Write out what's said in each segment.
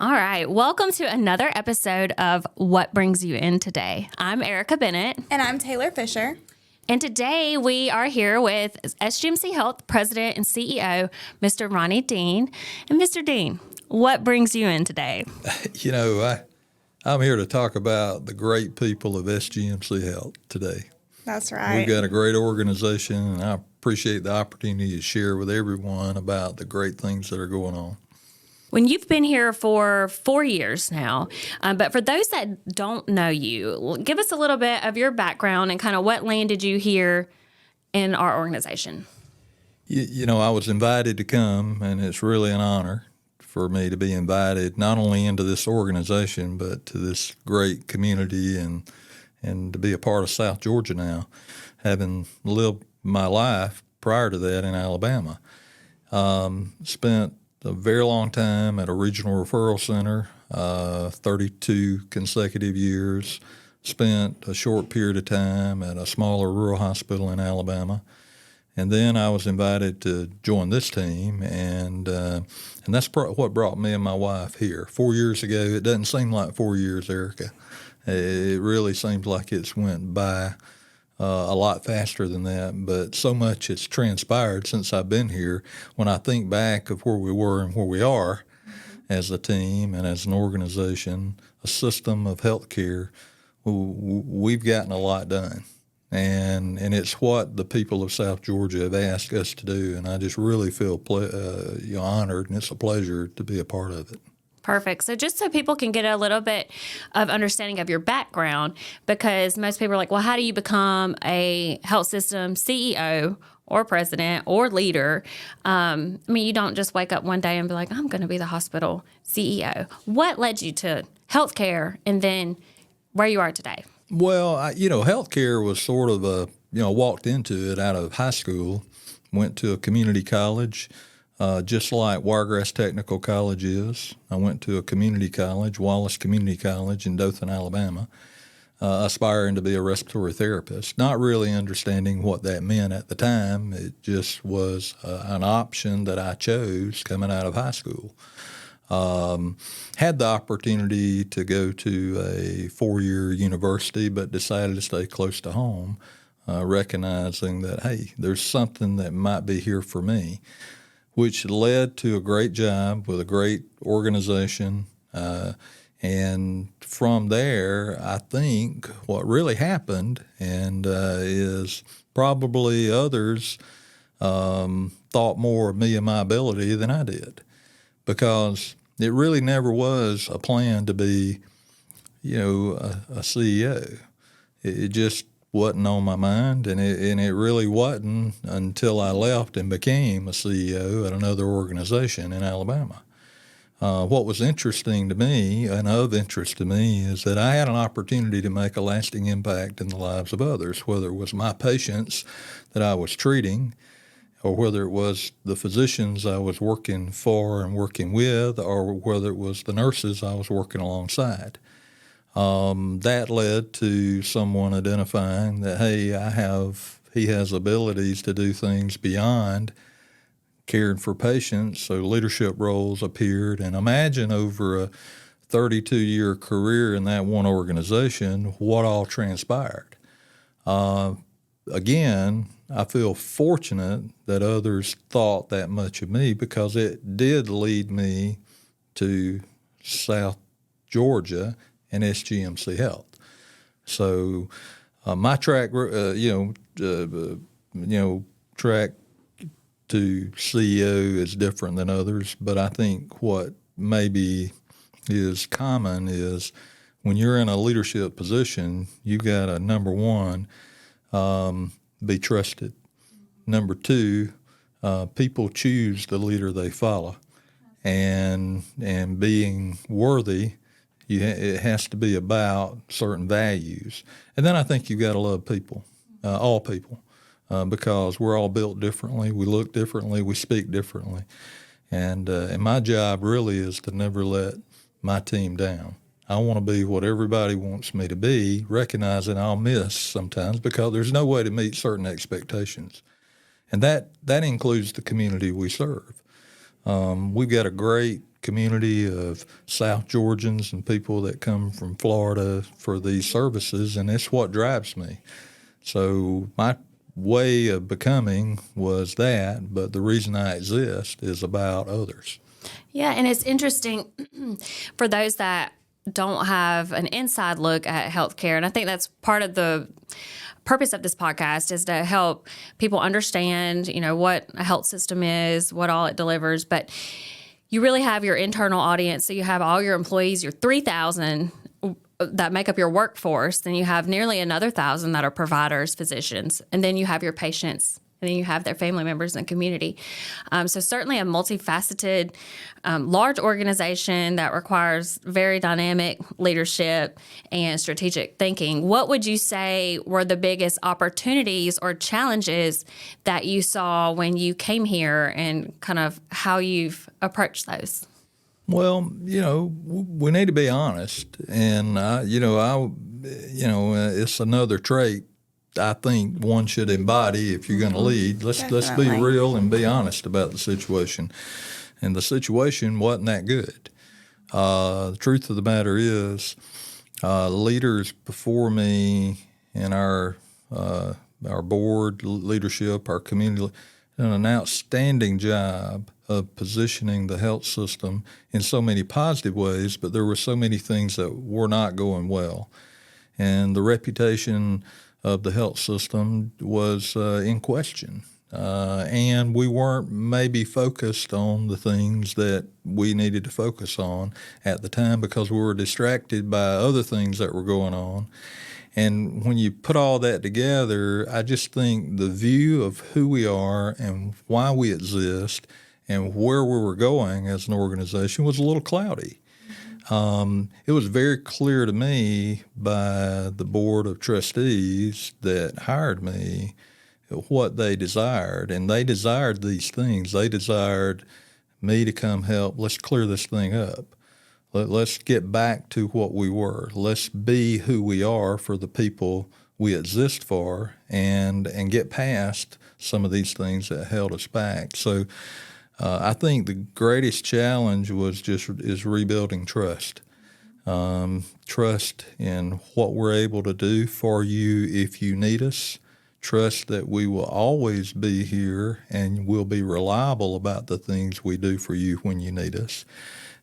All right. Welcome to another episode of What Brings You In Today. I'm Erica Bennett. And I'm Taylor Fisher. And today we are here with SGMC Health President and CEO, Mr. Ronnie Dean. And Mr. Dean, what brings you in today? I'm here to talk about the great people of SGMC Health today. That's right. We've got a great organization, and I appreciate the opportunity to share with everyone about the great things that are going on. When you've been here for 4 years now, but for those that don't know you, give us a little bit of your background and kind of what landed you here in our organization. I was invited to come, and it's really an honor for me to be invited not only into this organization, but to this great community and to be a part of South Georgia now, having lived my life prior to that in Alabama. Spent a very long time at a regional referral center, 32 consecutive years. Spent a short period of time at a smaller rural hospital in Alabama. And then I was invited to join this team, and that's what brought me and my wife here. 4 years ago, it doesn't seem like 4 years, Erica. It really seems like it's went by a lot faster than that, but so much has transpired since I've been here. When I think back of where we were and where we are as a team and as an organization, a system of healthcare, we've gotten a lot done. And it's what the people of South Georgia have asked us to do, and I just really feel honored, and it's a pleasure to be a part of it. Perfect. So just so people can get a little bit of understanding of your background, because most people are like, well, how do you become a health system CEO or president or leader? You don't just wake up one day and be like, I'm going to be the hospital CEO. What led you to healthcare and then where you are today? Well, healthcare was sort of walked into it out of high school, went to a community college. Just like Wiregrass Technical College is. I went to a community college, Wallace Community College in Dothan, Alabama, aspiring to be a respiratory therapist, not really understanding what that meant at the time. It just was an option that I chose coming out of high school. Had the opportunity to go to a 4-year university, but decided to stay close to home, recognizing that, hey, there's something that might be here for me, which led to a great job with a great organization. And from there, I think what really happened is probably others thought more of me and my ability than I did, because it really never was a plan to be, a CEO. It just wasn't on my mind, and it really wasn't until I left and became a CEO at another organization in Alabama. What was interesting to me and of interest to me is that I had an opportunity to make a lasting impact in the lives of others, whether it was my patients that I was treating, or whether it was the physicians I was working for and working with, or whether it was the nurses I was working alongside. That led to someone identifying that, hey, he has abilities to do things beyond caring for patients, so leadership roles appeared. And imagine over a 32-year career in that one organization, what all transpired. Again, I feel fortunate that others thought that much of me, because it did lead me to South Georgia and SGMC Health. So my track, track to CEO is different than others, but I think what maybe is common is when you're in a leadership position, you got to, number one, be trusted. Number two, people choose the leader they follow, and being worthy. It has to be about certain values. And then I think you've got to love people, all people, because we're all built differently, we look differently, we speak differently. And my job really is to never let my team down. I want to be what everybody wants me to be, recognizing I'll miss sometimes because there's no way to meet certain expectations. And that includes the community we serve. We've got a great community of South Georgians and people that come from Florida for these services, and it's what drives me. So my way of becoming was that, but the reason I exist is about others. Yeah, and it's interesting for those that don't have an inside look at healthcare, and I think that's part of the purpose of this podcast is to help people understand, what a health system is, what all it delivers. But you really have your internal audience. So you have all your employees, your 3,000 that make up your workforce. Then you have nearly another 1,000 that are providers, physicians. And then you have your patients. And then you have their family members and community. So certainly a multifaceted, large organization that requires very dynamic leadership and strategic thinking. What would you say were the biggest opportunities or challenges that you saw when you came here, and kind of how you've approached those? Well, we need to be honest, and it's another trait I think one should embody if you're going to lead. Let's be real and be honest about the situation. And the situation wasn't that good. The truth of the matter is, leaders before me and our board leadership, our community, done an outstanding job of positioning the health system in so many positive ways, but there were so many things that were not going well. And the reputation of the health system was in question. And we weren't maybe focused on the things that we needed to focus on at the time because we were distracted by other things that were going on. And when you put all that together, I just think the view of who we are and why we exist and where we were going as an organization was a little cloudy. It was very clear to me by the board of trustees that hired me what they desired, and they desired these things. They desired me to come help. Let's clear this thing up. Let's get back to what we were. Let's be who we are for the people we exist for, and get past some of these things that held us back. So I think the greatest challenge is rebuilding trust. Trust in what we're able to do for you if you need us. Trust that we will always be here and will be reliable about the things we do for you when you need us.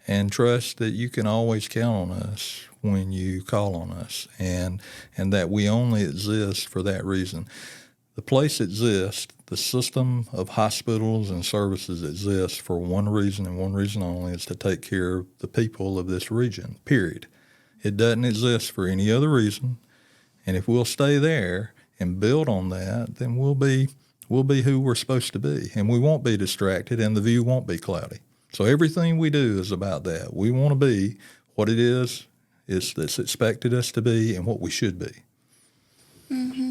And trust that you can always count on us when you call on us, and that we only exist for that reason. The place exists, the system of hospitals and services exists for one reason and one reason only, is to take care of the people of this region, period. It doesn't exist for any other reason. And if we'll stay there and build on that, then we'll be who we're supposed to be. And we won't be distracted, and the view won't be cloudy. So everything we do is about that. We want to be what it is that's expected us to be and what we should be.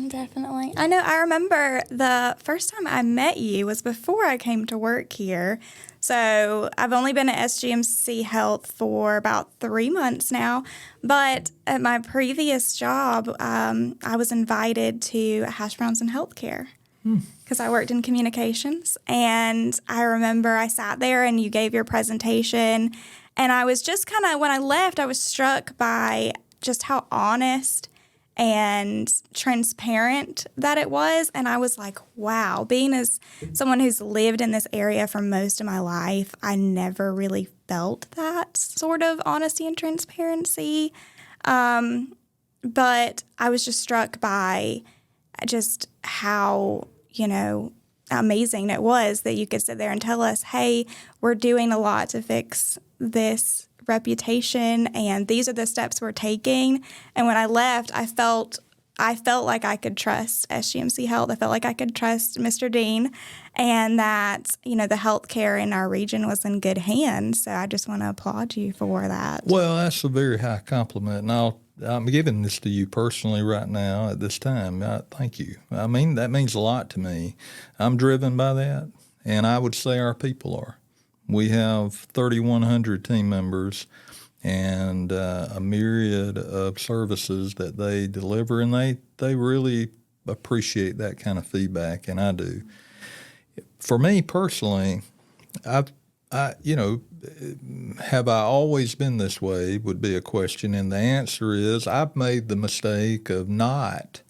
Definitely. I remember the first time I met you was before I came to work here. So I've only been at SGMC Health for about 3 months now. But at my previous job, I was invited to Hash Browns and Healthcare because I worked in communications. And I remember I sat there and you gave your presentation. And I was just when I left, I was struck by just how honest and transparent that it was. And I was like, wow, being as someone who's lived in this area for most of my life, I never really felt that sort of honesty and transparency. But I was just struck by just how, amazing it was that you could sit there and tell us, hey, we're doing a lot to fix this reputation, and these are the steps we're taking. And when I left, I felt like I could trust SGMC Health. I felt like I could trust Mr. Dean, and that the healthcare in our region was in good hands. So I just want to applaud you for that. Well, that's a very high compliment, and I'm giving this to you personally right now at this time. Thank you. I mean, that means a lot to me. I'm driven by that, and I would say our people are. We have 3,100 team members and a myriad of services that they deliver, and they really appreciate that kind of feedback, and I do. For me personally, have I always been this way would be a question. And the answer is I've made the mistake of not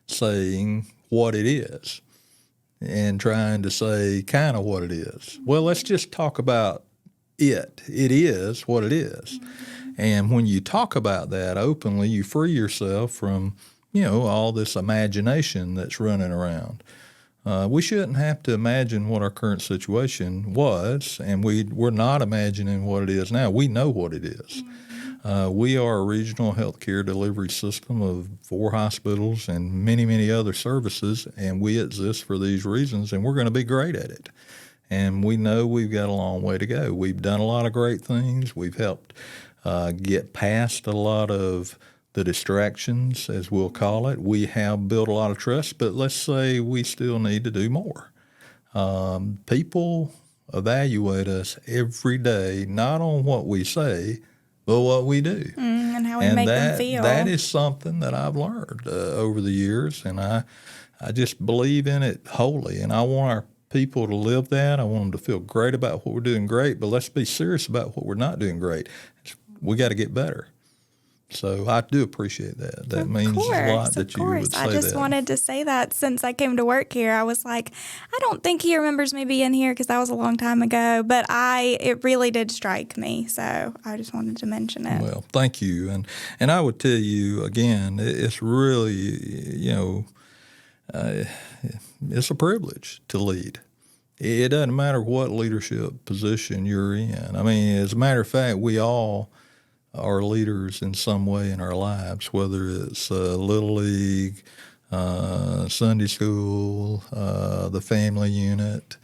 saying what it is and trying to say kind of what it is. Well, let's just talk about it. It is what it is. And when you talk about that openly, you free yourself from, all this imagination that's running around. We shouldn't have to imagine what our current situation was, and we're not imagining what it is now. We know what it is. We are a regional healthcare delivery system of 4 hospitals and many, many other services, and we exist for these reasons, and we're going to be great at it. And we know we've got a long way to go. We've done a lot of great things. We've helped get past a lot of the distractions, as we'll call it. We have built a lot of trust, but let's say we still need to do more. People evaluate us every day, not on what we say, but what we do. And how we make them feel. That is something that I've learned over the years, and I just believe in it wholly, and I want our people to live that. I want them to feel great about what we're doing great, but let's be serious about what we're not doing great. We got to get better. So I do appreciate that. That means a lot that you would say that. I just wanted to say that since I came to work here. I was like, I don't think he remembers me being here because that was a long time ago, but it really did strike me. So I just wanted to mention it. Well, thank you. And I would tell you, again, it's really, it's a privilege to lead. It doesn't matter what leadership position you're in. I mean, as a matter of fact, we all are leaders in some way in our lives, whether it's Little League, Sunday school, the family unit.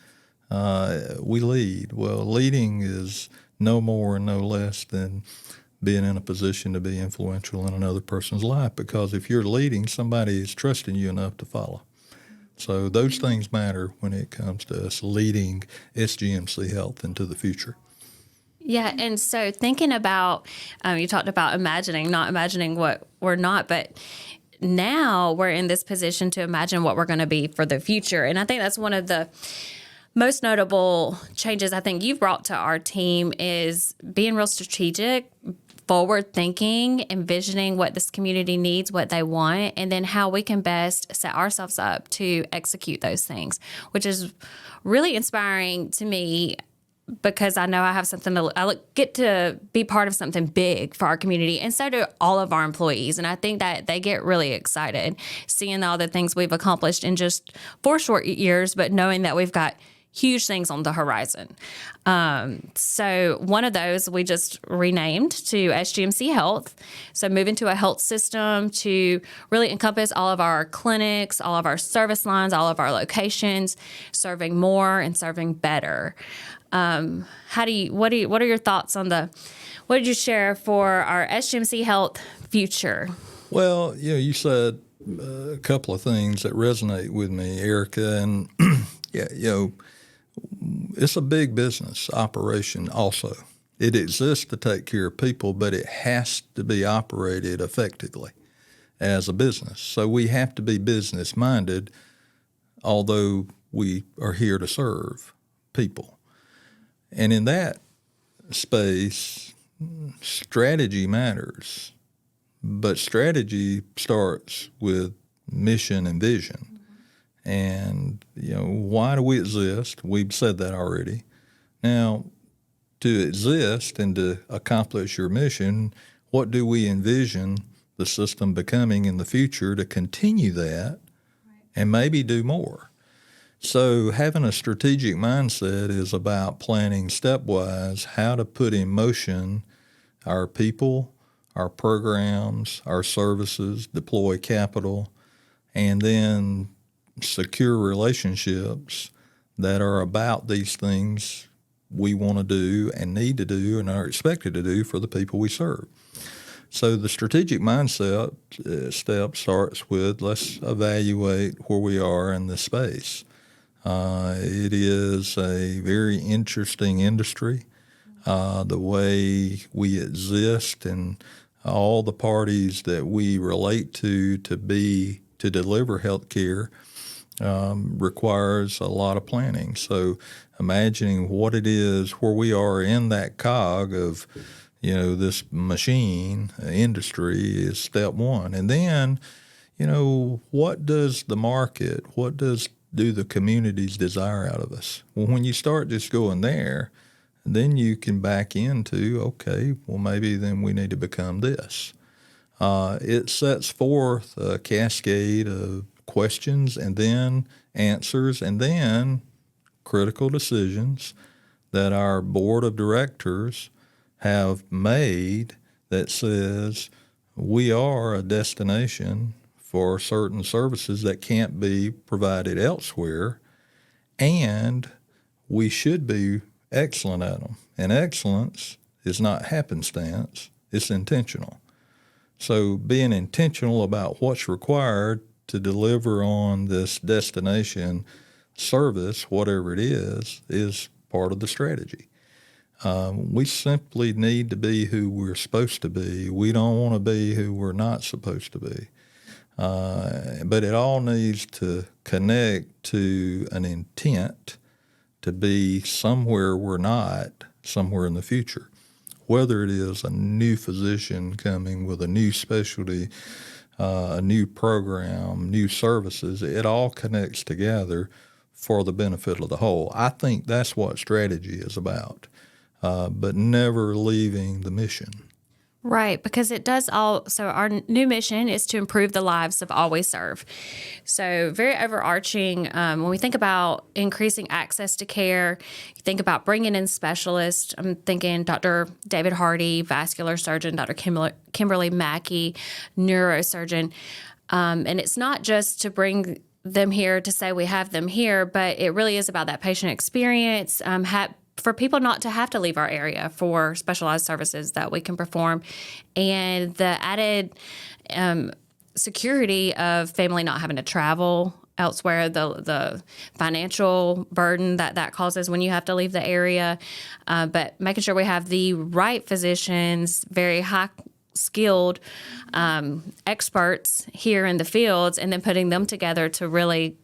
We lead. Well, leading is no more and no less than being in a position to be influential in another person's life, because if you're leading, somebody is trusting you enough to follow. So those things matter when it comes to us leading SGMC Health into the future. Yeah, and so thinking about, you talked about not imagining what we're not, but now we're in this position to imagine what we're going to be for the future. And I think that's one of the most notable changes I think you've brought to our team is being real strategic, forward thinking, envisioning what this community needs, what they want, and then how we can best set ourselves up to execute those things, which is really inspiring to me, because I know I have something get to be part of something big for our community, and so do all of our employees. And I think that they get really excited seeing all the things we've accomplished in just 4 short years, but knowing that we've got huge things on the horizon. So one of those we just renamed to SGMC Health. So moving to a health system to really encompass all of our clinics, all of our service lines, all of our locations, serving more and serving better. What are your thoughts on what did you share for our SGMC Health future? Well, you said a couple of things that resonate with me, Erica, and it's a big business operation also. It exists to take care of people, but it has to be operated effectively as a business. So we have to be business minded, although we are here to serve people. And in that space, strategy matters, but strategy starts with mission and vision. And, why do we exist? We've said that already. Now, to exist and to accomplish your mission, what do we envision the system becoming in the future to continue that and maybe do more? So having a strategic mindset is about planning stepwise how to put in motion our people, our programs, our services, deploy capital, and then secure relationships that are about these things we want to do and need to do and are expected to do for the people we serve. So the strategic mindset step starts with let's evaluate where we are in this space. It is a very interesting industry. The way we exist and all the parties that we relate to deliver health care requires a lot of planning. So imagining what it is where we are in that cog of, this machine industry is step one. And then, what does the market, do the communities desire out of us? Well, when you start just going there, then you can back into, okay, well, maybe then we need to become this. It sets forth a cascade of questions and then answers and then critical decisions that our board of directors have made that says we are a destination for certain services that can't be provided elsewhere, and we should be excellent at them. And excellence is not happenstance, it's intentional. So being intentional about what's required to deliver on this destination service, whatever it is part of the strategy. We simply need to be who we're supposed to be. We don't want to be who we're not supposed to be. But it all needs to connect to an intent to be somewhere we're not, somewhere in the future. Whether it is a new physician coming with a new specialty, a new program, new services, it all connects together for the benefit of the whole. I think that's what strategy is about, but never leaving the mission. Right, because it does all. So our new mission is to improve the lives of all we serve. So very overarching. When we think about increasing access to care, you think about bringing in specialists. I'm thinking Dr. David Hardy, vascular surgeon, Dr. Kimberly Mackey, neurosurgeon. And it's not just to bring them here to say we have them here, but it really is about that patient experience, for people not to have to leave our area for specialized services that we can perform, and the added security of family not having to travel elsewhere, the financial burden that causes when you have to leave the area, but making sure we have the right physicians, very high skilled experts here in the fields, and then putting them together to really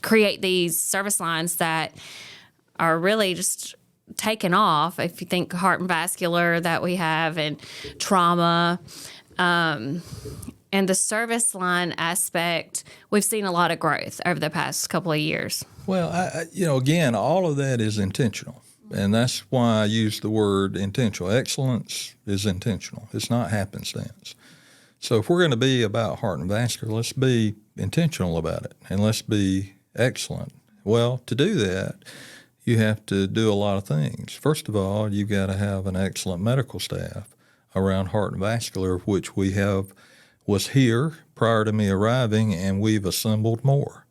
create these service lines that are really just taken off. If you think heart and vascular that we have, and trauma, and the service line aspect, we've seen a lot of growth over the past couple of years. Well, again, all of that is intentional. And that's why I use the word intentional. Excellence is intentional. It's not happenstance. So if we're going to be about heart and vascular, let's be intentional about it, and let's be excellent. Well, to do that, you have to do a lot of things. First of all, you've got to have an excellent medical staff around heart and vascular, which was here prior to me arriving, and we've assembled more.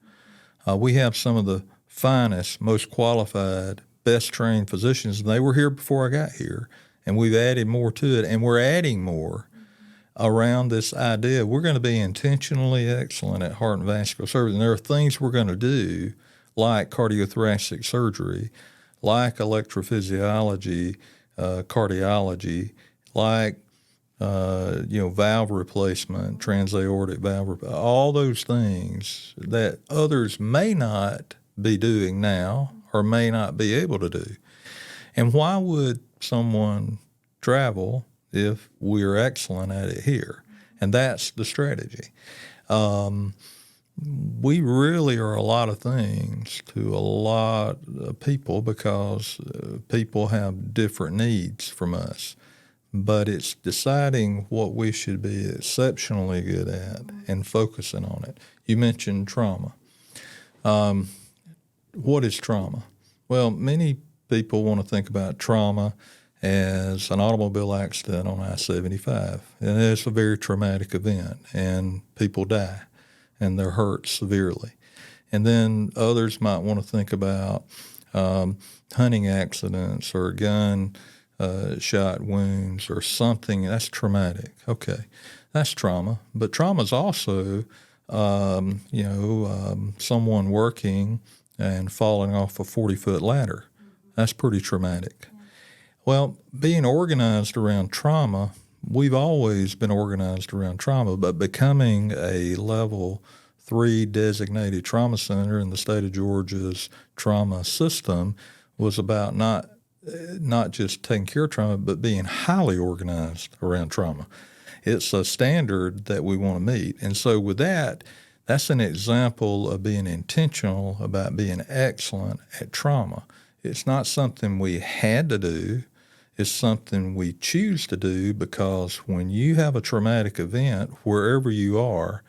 We have some of the finest, most qualified, best trained physicians. They were here before I got here, and we've added more to it, and we're adding more around this idea. We're going to be intentionally excellent at heart and vascular surgery, and there are things we're going to do like cardiothoracic surgery, like electrophysiology, cardiology, like valve replacement, transaortic valve, all those things that others may not be doing now or may not be able to do. And why would someone travel if we're excellent at it here? And that's the strategy. We really are a lot of things to a lot of people because people have different needs from us. But it's deciding what we should be exceptionally good at and focusing on it. You mentioned trauma. What is trauma? Well, many people want to think about trauma as an automobile accident on I-75. And it's a very traumatic event, and people die, and they're hurt severely. And then others might want to think about hunting accidents or gun shot wounds or something. That's traumatic. Okay, that's trauma. But trauma is also, someone working and falling off a 40-foot ladder. That's pretty traumatic. Well, being organized around trauma, we've always been organized around trauma, but becoming a level 3 designated trauma center in the state of Georgia's trauma system was about not just taking care of trauma, but being highly organized around trauma. It's a standard that we want to meet. And so with that, that's an example of being intentional about being excellent at trauma. It's not something we had to do. It's something we choose to do because when you have a traumatic event, wherever you are,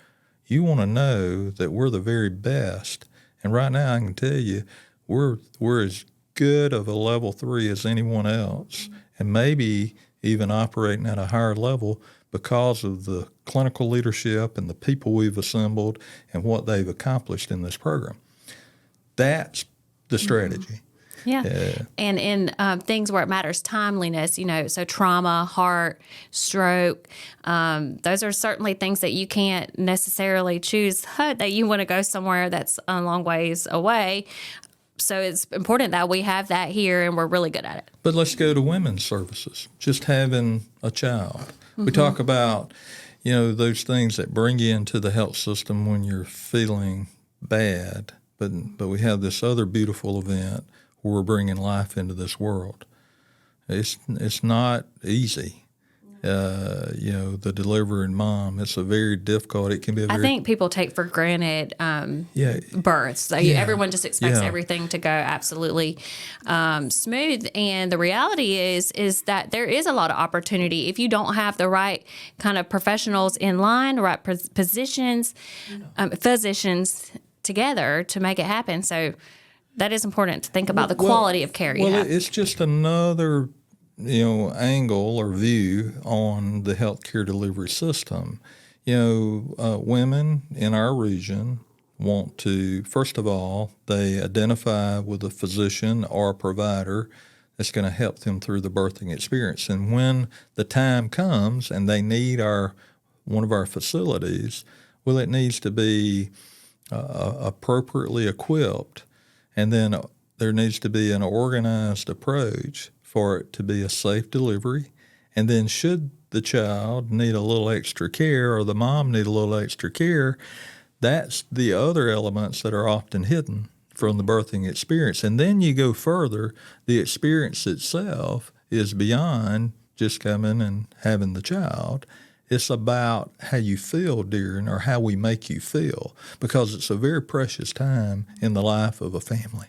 you want to know that we're the very best. And right now I can tell you, we're as good of a level 3 as anyone else, and maybe even operating at a higher level because of the clinical leadership and the people we've assembled and what they've accomplished in this program. That's the strategy. Yeah. And in things where it matters, timeliness, so trauma, heart, stroke, those are certainly things that you can't necessarily choose that you want to go somewhere that's a long ways away. So it's important that we have that here and we're really good at it. But let's go to women's services, just having a child. We talk about, those things that bring you into the health system when you're feeling bad, but we have this other beautiful event where we're bringing life into this world. It's not easy. The delivering mom, it's a very difficult, it can be a very... I think people take for granted births. So everyone just expects everything to go absolutely smooth. And the reality is that there is a lot of opportunity if you don't have the right kind of professionals in line, the right positions, physicians together to make it happen. So that is important to think about the quality of care you have. It's just another angle or view on the healthcare delivery system. Women in our region want to, first of all, they identify with a physician or a provider that's going to help them through the birthing experience. And when the time comes and they need one of our facilities, well, it needs to be appropriately equipped, and then there needs to be an organized approach for it to be a safe delivery. And then should the child need a little extra care or the mom need a little extra care, that's the other elements that are often hidden from the birthing experience. And then you go further, the experience itself is beyond just coming and having the child. It's about how you feel during, or how we make you feel, because it's a very precious time in the life of a family.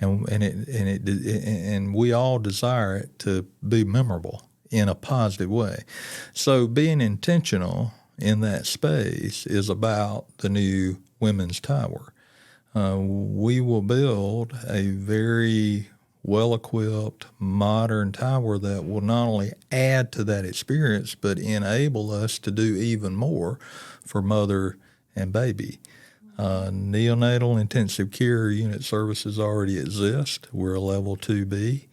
And we all desire it to be memorable in a positive way. So being intentional in that space is about the new women's tower. We will build a very well-equipped, modern tower that will not only add to that experience, but enable us to do even more for mother and baby. Neonatal intensive care unit services already exist. We're a level 2B.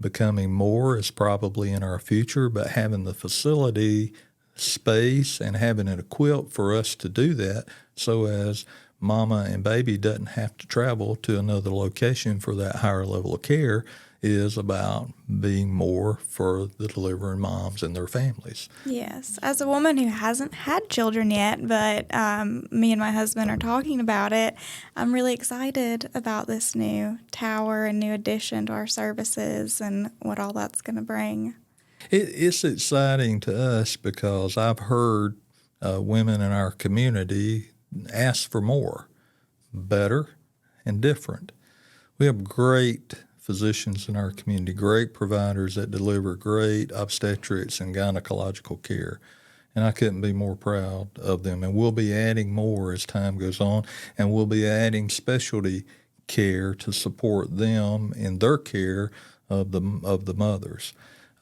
Becoming more is probably in our future, but having the facility space and having it equipped for us to do that so as mama and baby doesn't have to travel to another location for that higher level of care is about being more for the delivering moms and their families. Yes. As a woman who hasn't had children yet, but me and my husband are talking about it, I'm really excited about this new tower and new addition to our services and what all that's going to bring. It's exciting to us because I've heard women in our community ask for more, better, and different. We have great physicians in our community, great providers that deliver great obstetrics and gynecological care. And I couldn't be more proud of them. And we'll be adding more as time goes on, and we'll be adding specialty care to support them in their care of the mothers.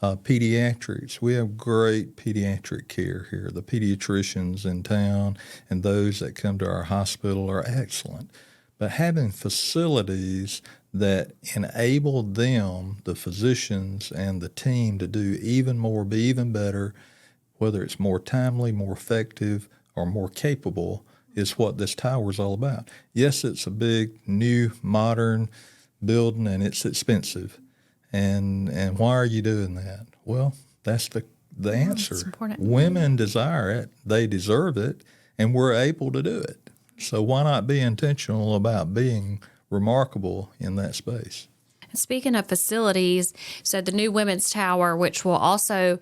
Pediatrics, we have great pediatric care here. The pediatricians in town and those that come to our hospital are excellent. But having facilities that enable them, the physicians and the team, to do even more, be even better, whether it's more timely, more effective, or more capable, is what this tower is all about. Yes, it's a big, new, modern building, and it's expensive. And why are you doing that? Well, that's the answer. It's important. Women desire it, they deserve it, and we're able to do it. So why not be intentional about being remarkable in that space? Speaking of facilities, so the new women's tower, which will also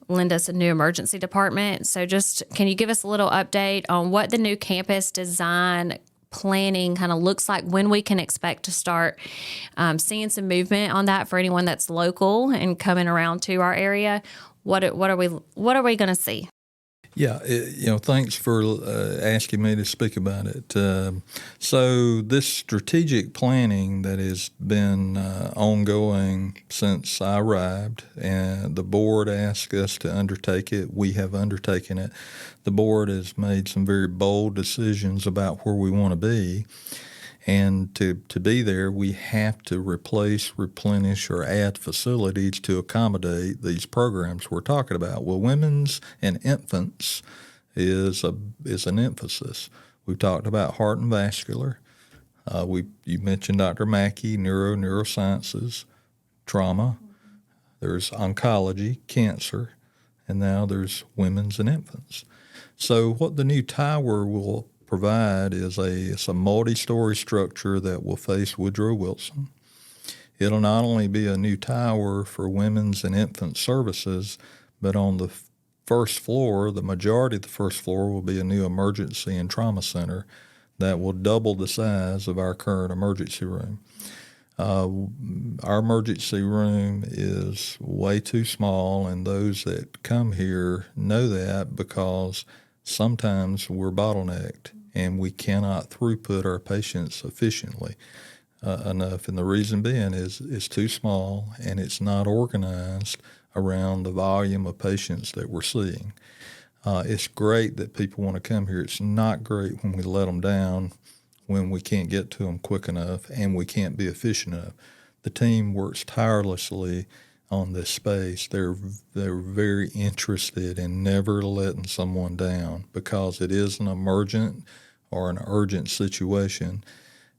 lend us a new emergency department. So just can you give us a little update on what the new campus design planning kind of looks like, when we can expect to start seeing some movement on that for anyone that's local and coming around to our area? What are we going to see? Yeah, thanks for asking me to speak about it. So this strategic planning that has been ongoing since I arrived, and the board asked us to undertake it. We have undertaken it. The board has made some very bold decisions about where we want to be. And to be there, we have to replace, replenish, or add facilities to accommodate these programs we're talking about. Well, women's and infants is an emphasis. We've talked about heart and vascular. You mentioned Dr. Mackey, neurosciences, trauma. There's oncology, cancer, and now there's women's and infants. So what the new tower will provide is it's a multi-story structure that will face Woodrow Wilson. It'll not only be a new tower for women's and infant services, but on the first floor, the majority of the first floor will be a new emergency and trauma center that will double the size of our current emergency room. Our emergency room is way too small, and those that come here know that because sometimes we're bottlenecked and we cannot throughput our patients efficiently enough. And the reason being is it's too small and it's not organized around the volume of patients that we're seeing. It's great that people want to come here. It's not great when we let them down, when we can't get to them quick enough and we can't be efficient enough. The team works tirelessly on this space. They're very interested in never letting someone down because it is an emergent or an urgent situation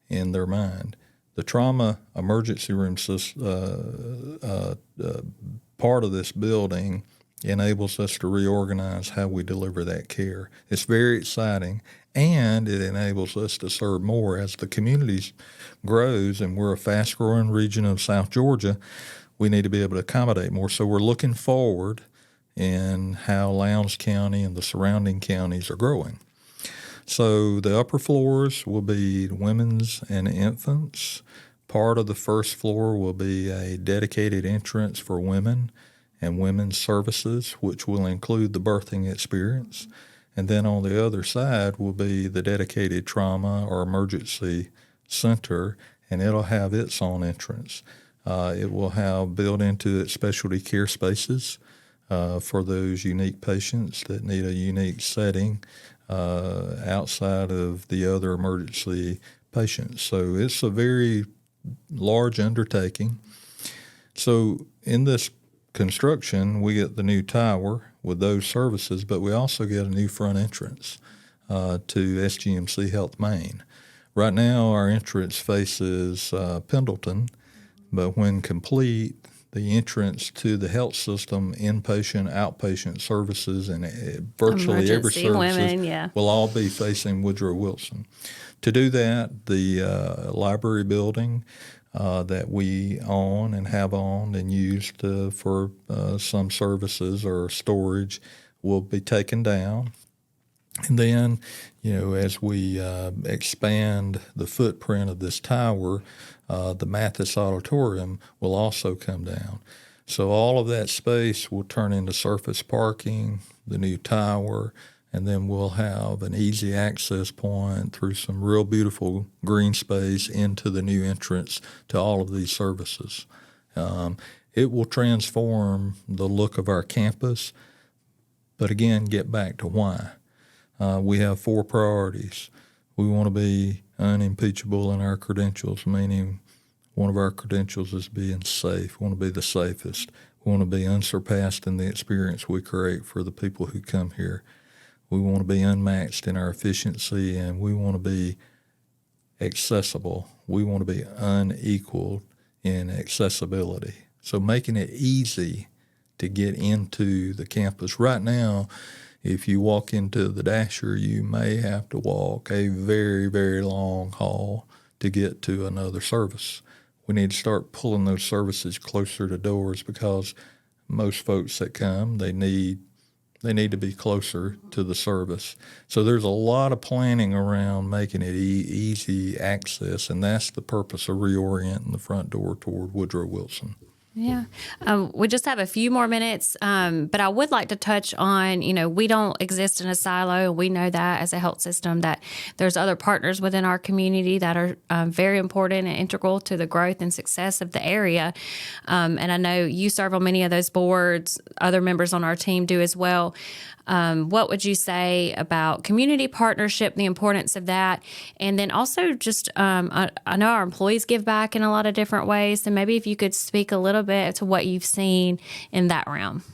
in their mind. The trauma emergency room part of this building enables us to reorganize how we deliver that care. It's very exciting, and it enables us to serve more as the community grows, and we're a fast-growing region of South Georgia. We need to be able to accommodate more. So we're looking forward in how Lowndes County and the surrounding counties are growing. So the upper floors will be women's and infants. Part of the first floor will be a dedicated entrance for women and women's services, which will include the birthing experience. And then on the other side will be the dedicated trauma or emergency center, and it'll have its own entrance. It will have built into it specialty care spaces for those unique patients that need a unique setting outside of the other emergency patients. So it's a very large undertaking. So in this construction, we get the new tower with those services, but we also get a new front entrance to SGMC Health Main. Right now, our entrance faces Pendleton, but when complete, the entrance to the health system, inpatient, outpatient services, and virtually every service will all be facing Woodrow Wilson. To do that, the library building that we own and have owned and used for some services or storage will be taken down. And then, as we expand the footprint of this tower, the Mathis Auditorium will also come down. So all of that space will turn into surface parking, the new tower, and then we'll have an easy access point through some real beautiful green space into the new entrance to all of these services. It will transform the look of our campus, but again, get back to why. We have 4 priorities. We want to be unimpeachable in our credentials, meaning one of our credentials is being safe. We want to be the safest. We want to be unsurpassed in the experience we create for the people who come here. We want to be unmatched in our efficiency, and we want to be accessible. We want to be unequaled in accessibility. So making it easy to get into the campus. Right now, If you walk into the Dasher, you may have to walk a very, very long haul to get to another service. We need to start pulling those services closer to doors because most folks that come, they need to be closer to the service. So there's a lot of planning around making it easy access, and that's the purpose of reorienting the front door toward Woodrow Wilson. Yeah. We just have a few more minutes, but I would like to touch on, we don't exist in a silo. We know that as a health system that there's other partners within our community that are very important and integral to the growth and success of the area. And I know you serve on many of those boards. Other members on our team do as well. What would you say about community partnership, the importance of that? And then also just, I know our employees give back in a lot of different ways. So maybe if you could speak a little bit to what you've seen in that realm.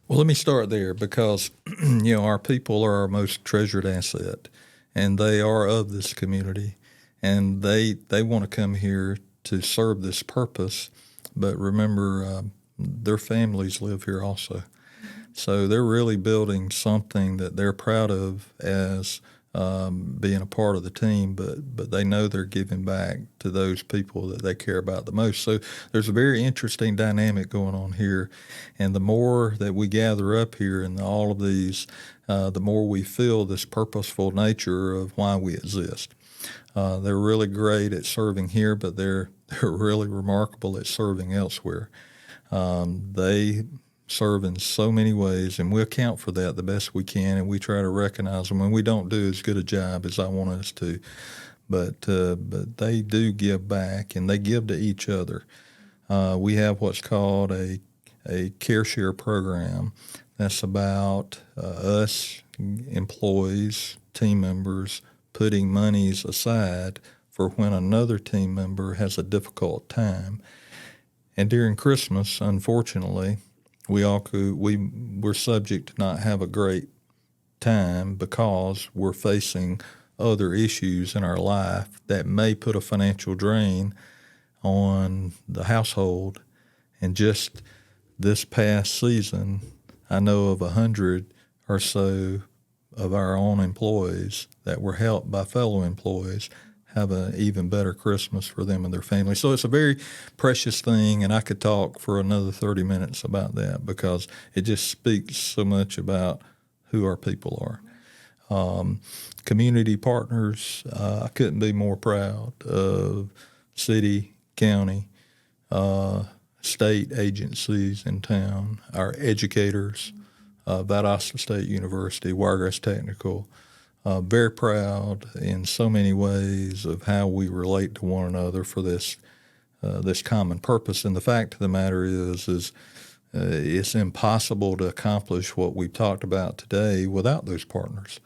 Well, let me start there because, our people are our most treasured asset, and they are of this community, and they want to come here to serve this purpose. But remember, their families live here also. So they're really building something that they're proud of as being a part of the team, but they know they're giving back to those people that they care about the most. So there's a very interesting dynamic going on here, and the more that we gather up here in all of these, the more we feel this purposeful nature of why we exist. They're really great at serving here, but they're really remarkable at serving elsewhere. They serve in so many ways, and we account for that the best we can, and we try to recognize them when we don't do as good a job as I want us to. But they do give back, and they give to each other. We have what's called a care share program. That's about us employees, team members, putting monies aside for when another team member has a difficult time. And during Christmas, unfortunately, we're subject to not have a great time because we're facing other issues in our life that may put a financial drain on the household. And just this past season, I know of 100 or so of our own employees that were helped by fellow employees have an even better Christmas for them and their family. So it's a very precious thing, and I could talk for another 30 minutes about that because it just speaks so much about who our people are. Community partners, I couldn't be more proud of city, county, state agencies in town, our educators, Valdosta State University, Wiregrass Technical. Very proud in so many ways of how we relate to one another for this common purpose. And the fact of the matter is it's impossible to accomplish what we've talked about today without those partners.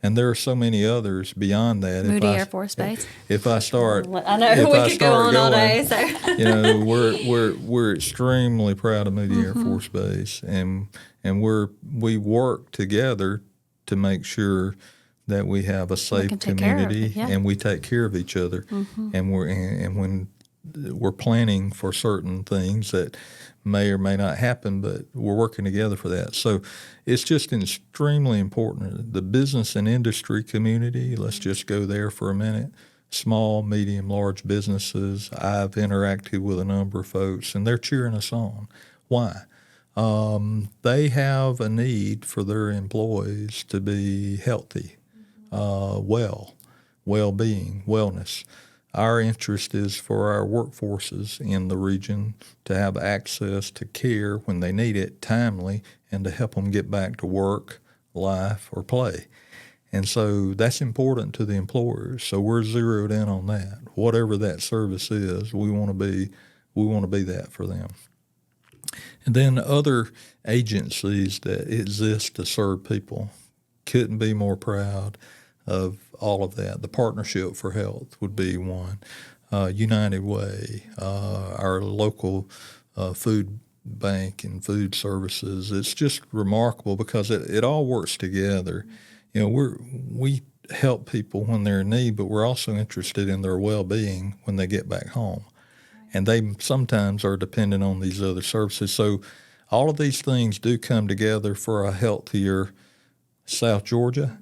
And there are so many others beyond that. Moody Air Force Base. If I start, I know we could go on all day. So we're extremely proud of Moody Air Force Base, and we work together to make sure that we have a safe community and we take care of each other. And when we're planning for certain things that may or may not happen, but we're working together for that. So it's just extremely important. The business and industry community, let's just go there for a minute. Small, medium, large businesses. I've interacted with a number of folks, and they're cheering us on. Why? They have a need for their employees to be healthy, well-being, wellness. Our interest is for our workforces in the region to have access to care when they need it, timely, and to help them get back to work, life, or play. And so that's important to the employers. So we're zeroed in on that. Whatever that service is, we want to be that for them. And then other agencies that exist to serve people, couldn't be more proud of all of that. The Partnership for Health would be one. United Way, our local food bank and food services. It's just remarkable because it all works together. We help people when they're in need, but we're also interested in their well-being when they get back home. And they sometimes are dependent on these other services. So all of these things do come together for a healthier South Georgia.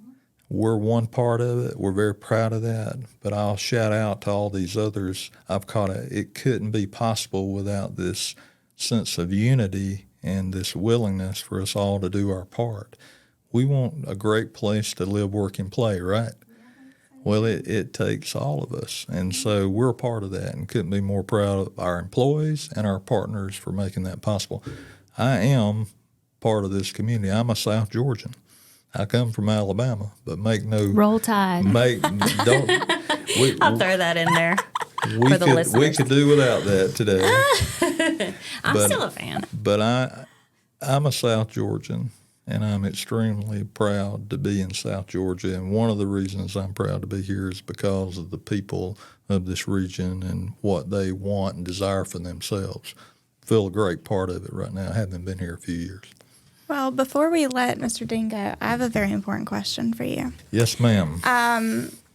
We're one part of it. We're very proud of that. But I'll shout out to all these others. It couldn't be possible without this sense of unity and this willingness for us all to do our part. We want a great place to live, work, and play, right? Well, it takes all of us. And so we're a part of that and couldn't be more proud of our employees and our partners for making that possible. I am part of this community. I'm a South Georgian. I come from Alabama, but Roll Tide. I'll throw that in there for the listeners. We could do without that today. I'm still a fan. But I'm a South Georgian, and I'm extremely proud to be in South Georgia. And one of the reasons I'm proud to be here is because of the people of this region and what they want and desire for themselves. Feel a great part of it right now. I haven't been here a few years. Well, before we let Mr. Dean go, I have a very important question for you. Yes, ma'am.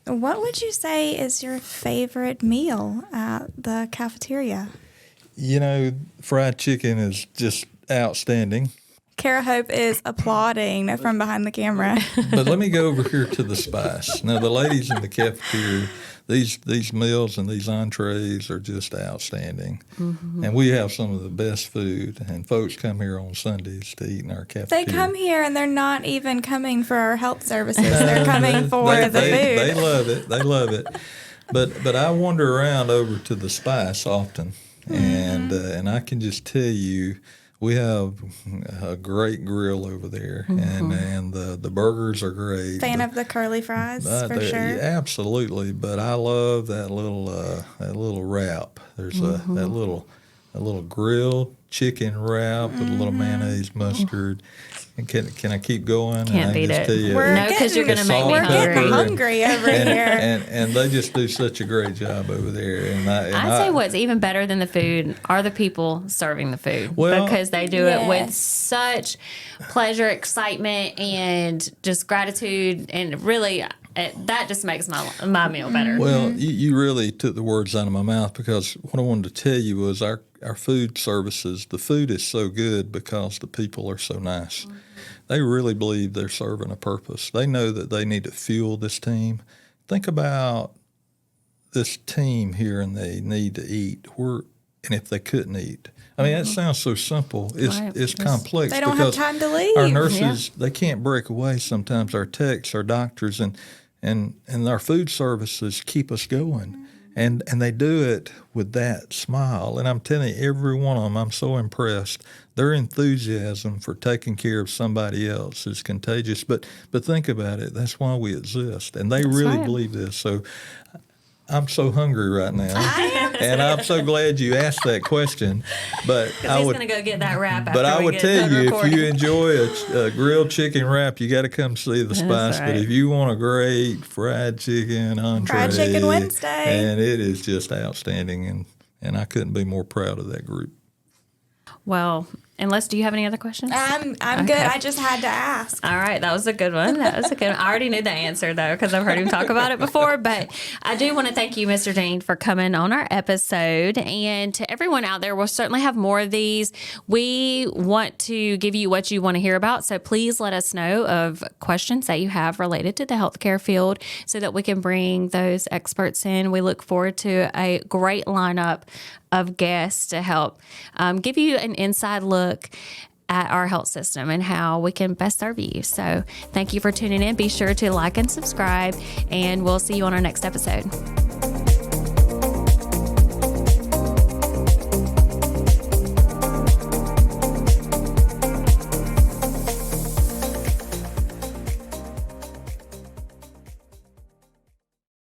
What would you say is your favorite meal at the cafeteria? Fried chicken is just outstanding. Kara Hope is applauding from behind the camera. But let me go over here to the spice. Now, the ladies in the cafeteria, these meals and these entrees are just outstanding. Mm-hmm. And we have some of the best food, and folks come here on Sundays to eat in our cafeteria. They come here, and they're not even coming for our health services. They're coming for the food. They love it. They love it. But I wander around over to the spice often, and I can just tell you, we have a great grill over there, and the burgers are great. Fan of the curly fries, for sure. Yeah, absolutely, but I love that little wrap. There's that little grilled chicken wrap with a little mayonnaise, mustard. And can I keep going? Can't beat it. No, because you're going to make me hungry. We're getting hungry over here. And they just do such a great job over there. I'd say what's even better than the food are the people serving the food. Because they do it with such pleasure, excitement, and just gratitude. And really, that just makes my meal better. Well, you really took the words out of my mouth, because what I wanted to tell you was our food services, the food is so good because the people are so nice. They really believe they're serving a purpose. They know that they need to fuel this team. Think about this team here, and they need to eat. And if they couldn't eat, I mean, that sounds so simple. It's complex. They don't have time to leave. Our nurses, they can't break away sometimes. Our techs, our doctors, and our food services keep us going. And they do it with that smile. And I'm telling you, every one of them, I'm so impressed. Their enthusiasm for taking care of somebody else is contagious. But think about it. That's why we exist. And they really believe this. So I'm so hungry right now. And I'm so glad you asked that question. But he's going to go get that wrap. But I would tell you, if you enjoy a grilled chicken wrap, you got to come see the spice. Right. But if you want a great fried chicken entree, Fried Chicken Wednesday, and it is just outstanding. And I couldn't be more proud of that group. Well, do you have any other questions? I'm good. I just had to ask. All right. That was a good one. I already knew the answer, though, because I've heard him talk about it before. But I do want to thank you, Mr. Dean, for coming on our episode. And to everyone out there, we'll certainly have more of these. We want to give you what you want to hear about. So please let us know of questions that you have related to the healthcare field so that we can bring those experts in. We look forward to a great lineup of guests to help give you an inside look at our health system and how we can best serve you. So thank you for tuning in. Be sure to like and subscribe, and we'll see you on our next episode.